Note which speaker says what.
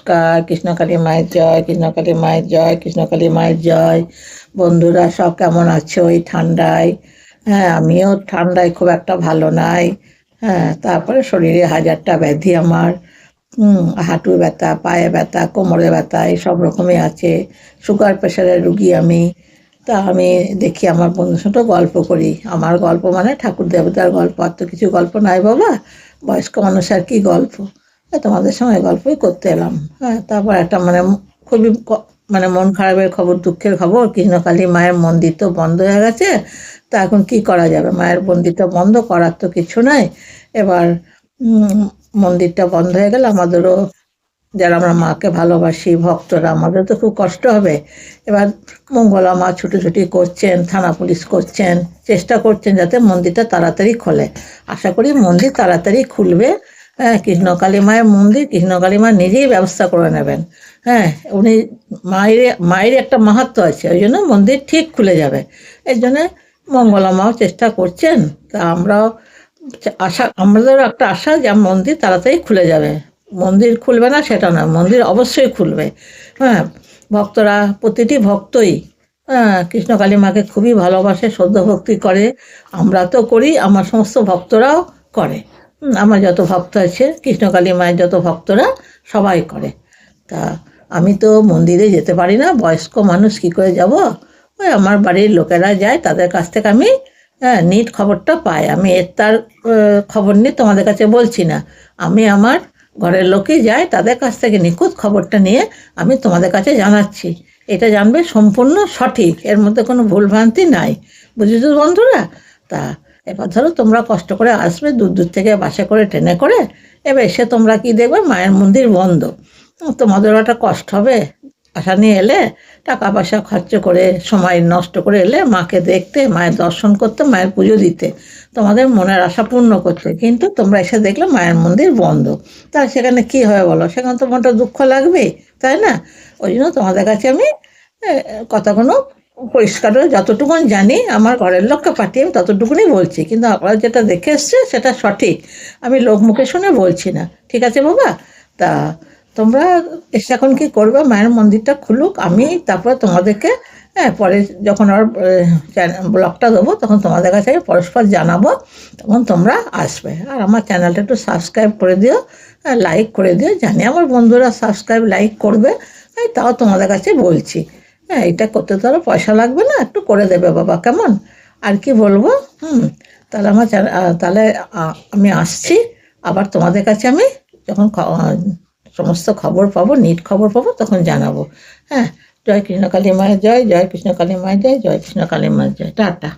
Speaker 1: নমস্কার। কৃষ্ণকালী মায়ের জয়, কৃষ্ণকালী মায়ের জয়, কৃষ্ণকালী মায়ের জয়। বন্ধুরা সব কেমন আছো এই ঠান্ডায়? হ্যাঁ, আমিও ঠান্ডায় খুব একটা ভালো নাই। হ্যাঁ, তারপরে শরীরে হাজারটা ব্যাধি আমার। হাঁটু ব্যথা, পায়ে ব্যথা, কোমরে ব্যথা, এই সব রকমই আছে। সুগার প্রেশারের রুগী আমি। তা আমি দেখি আমার বন্ধুর সাথে গল্প করি। আমার গল্প মানে ঠাকুর দেবতার গল্প, আর তো কিছু গল্প নাই বাবা। বয়স্ক মানুষ আর কি গল্প। তোমাদের সঙ্গে গল্পই করতে এলাম। হ্যাঁ, তারপর একটা মানে খুবই মানে মন খারাপের খবর, দুঃখের খবর। কৃষ্ণকালী মায়ের মন্দির তো বন্ধ হয়ে গেছে। তা এখন কি করা যাবে? মায়ের মন্দির তো বন্ধ, করার তো কিছু নাই। এবার মন্দিরটা বন্ধ হয়ে গেলে আমাদেরও, যারা আমরা মাকে ভালোবাসি ভক্তরা, আমাদের তো খুব কষ্ট হবে। এবার মঙ্গলা মা ছুটোছুটি করছেন, থানা পুলিশ করছেন, চেষ্টা করছেন যাতে মন্দিরটা তাড়াতাড়ি খোলে। আশা করি মন্দির তাড়াতাড়ি খুলবে। হ্যাঁ, কৃষ্ণকালী মায়ের মন্দির কৃষ্ণকালী মা নিজেই ব্যবস্থা করে নেবেন। হ্যাঁ, উনি মায়ের একটা মাহাত্ম্য আছে, ওই জন্য মন্দির ঠিক খুলে যাবে। এর জন্যে মঙ্গলা মাও চেষ্টা করছেন। তা আমরাও আমাদেরও একটা আশা যে মন্দির তাড়াতাড়ি খুলে যাবে। মন্দির খুলবে না সেটা না, মন্দির অবশ্যই খুলবে। হ্যাঁ, ভক্তরা, প্রতিটি ভক্তই কৃষ্ণকালী মাকে খুবই ভালোবাসে, শ্রদ্ধ ভক্তি করে। আমরা তো করি, আমার সমস্ত ভক্তরাও করে। আমার যত ভক্ত আছে, কৃষ্ণকালী মায়ের যত ভক্তরা সবাই করে। তা আমি তো মন্দিরে যেতে পারি না, বয়স্ক মানুষ, কী করে যাব? ওই আমার বাড়ির লোকেরা যায়, তাদের কাছ থেকে আমি নিট খবরটা পাই। আমি তার খবর নিয়ে তোমাদের কাছে বলছি না। আমি আমার ঘরের লোকই যায়, তাদের কাছ থেকে নিখুঁত খবরটা নিয়ে আমি তোমাদের কাছে জানাচ্ছি। এটা জানবে সম্পূর্ণ সঠিক, এর মধ্যে কোনো ভুলভ্রান্তি নাই। বুঝেছো বন্ধুরা? তা এবার ধরো তোমরা কষ্ট করে আসবে, দূর দূর থেকে বাসে করে, ট্রেনে করে। এবার এসে তোমরা কি দেখবে মায়ের মন্দির বন্ধ। তোমাদেরও একটা কষ্ট হবে। আশা নিয়ে এলে, টাকা পয়সা খরচ করে, সময় নষ্ট করে এলে মাকে দেখতে, মায়ের দর্শন করতে, মায়ের পুজো দিতে, তোমাদের মনের আশা পূর্ণ করতে। কিন্তু তোমরা এসে দেখলে মায়ের মন্দির বন্ধ। তাহলে সেখানে কী হবে বলো? সেখানে তো মনটা দুঃখ লাগবে, তাই না? ওই জন্য তোমাদের কাছে আমি কথাগুলো পরিষ্কার যতটুকুন জানি, আমার ঘরের লোককে পাঠিয়ে আমি ততটুকুনি বলছি। কিন্তু আপনারা যেটা দেখে এসছে সেটা সঠিক, আমি লোক মুখে শুনে বলছি না। ঠিক আছে বাবা? তা তোমরা এসে এখন কী করবে? মায়ের মন্দিরটা খুলুক, আমি তারপরে তোমাদেরকে পরে যখন আর ব্লগটা দেবো, তখন তোমাদের কাছে আমি পরস্পর জানাবো, তখন তোমরা আসবে। আর আমার চ্যানেলটা একটু সাবস্ক্রাইব করে দিও, লাইক করে দিও। জানি আমার বন্ধুরা সাবস্ক্রাইব লাইক করবে, তাও তোমাদের কাছে বলছি। হ্যাঁ, এটা করতে তো আরও পয়সা লাগবে না, একটু করে দেবে বাবা, কেমন? আর কি বলবো? তাহলে তাহলে আমি আসছি আবার তোমাদের কাছে। আমি যখন সমস্ত খবর পাবো, নিট খবর পাবো, তখন জানাবো। হ্যাঁ, জয় কৃষ্ণকালী মায়ের জয়, জয় কৃষ্ণকালী মায়ের জয়, জয় কৃষ্ণকালী মায়ের জয়। টাটা।